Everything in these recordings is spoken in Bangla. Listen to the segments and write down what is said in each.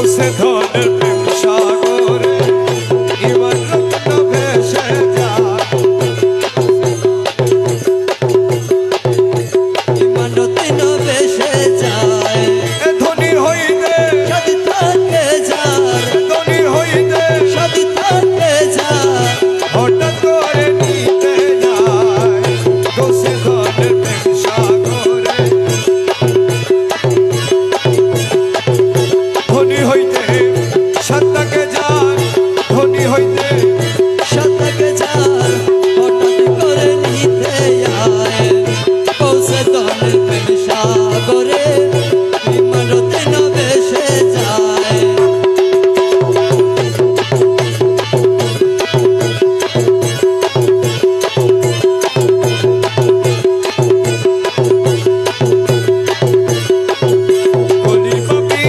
কৌশে ধনের প্রেম সাগরে ইমান রত্ন ভেসে যায় ইমান রত্ন ভেসে যায় ধনী হইতে সাথী থাকে যার ধনী হইতে সাথী থাকে যার হঠাৎ করে নিতে যায় কৌশে ধনের প্রেম সাগরে ধনী হইতে সাতটাকে যান ধনী হইতে সাথে যার হঠাৎ করে নিতে আয় কৌশে ধনের প্রেম সাগরে ইমান রত্ন ভেসে যায় কলি পাপি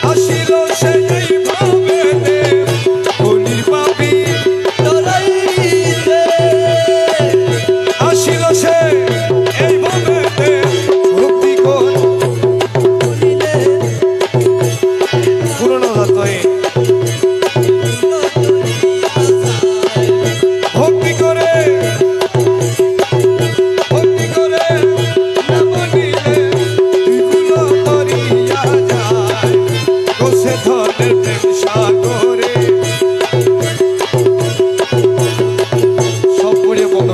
আসিল সেই ভাবেতে কলি পাপি লড়াইতে আসিল সে এই ভাবেতে ভক্তি কর করিলে পুরনো ধাতয়ে ভক্তি করে না বলিলে তুইগুলো তরিয়া যায় কৌশে ধনের প্রেম সাগরে সব পড়িয়ে বন্ধ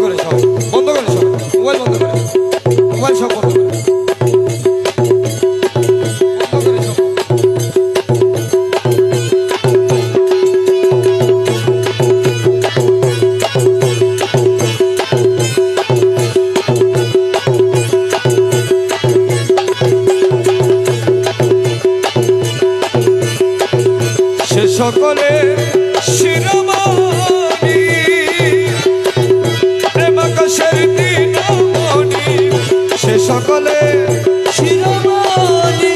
করে সব মোবাইল বন্ধ করে মোবাইল সব বন্ধ করে সব সে সকলে শিরোমণি প্রেমাকাশের দিনমণি সে সকলে শিরোমণি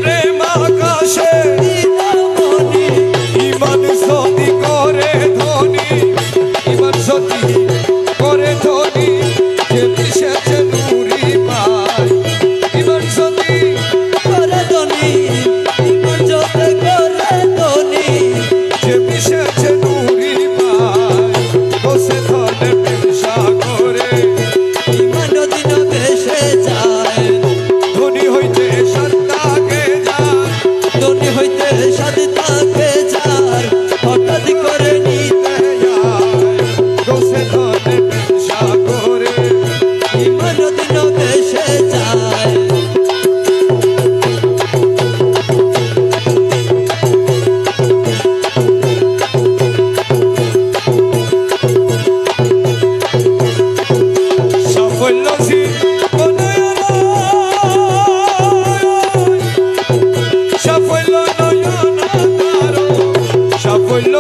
প্রেমাকাশে দিনমণি ইমান সতি করে ধনী ইমান সতি করে ধনী যে মিশেছে নুরি পায় ইমান সতি করে ধনী ইমান জোতে করে ধনী যে মিশেছে নুরি পায় কৌশে ধনের প্রেম সাগরে ইমান রত্ন ভেসে যায় ধনী হইতে সত্তাকে যায় ধনী হইতে সাথে থাকে যার হঠাৎ করে নিতে কৌশে ধনের প্রেম সাগরে ইমান রত্ন ভেসে যায় সাফল্য সাফল্য নয়ন তারো সাফল্য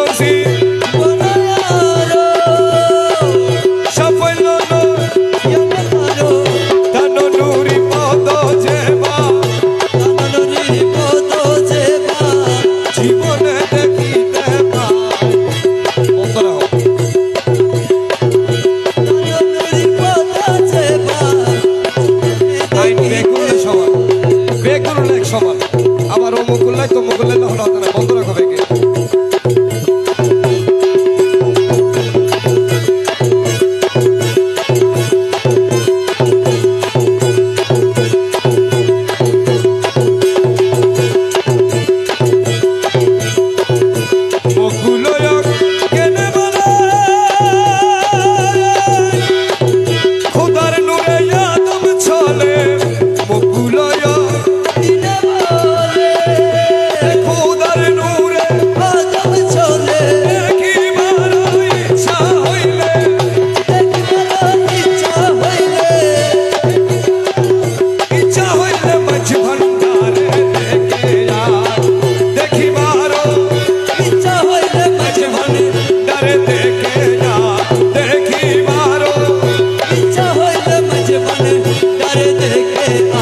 সাফল্য তান নুরি পদ যেবা জীবনে দেখিতে পায় বন্ধুরা আইন বেগুনের সমান বেগুন এক সমান আবার ও মুকুল্লাই তো মুকুল্লাই না হলো না বন্ধ রাখো বেগে মুকুলয়ক কেনে বলে খোদার নূরে আদম চলে মুকুলয়ক খোদার নূরে দেখিবার ইচ্ছা হইলে ইচ্ছা হইলে মাঝ ভান্ডারে দেখে আর দেখিবার মাঝ ভান্ডারে দেখে যা দেখিবার ইচ্ছা হইলে মাঝে মানে ডারে দেখে আ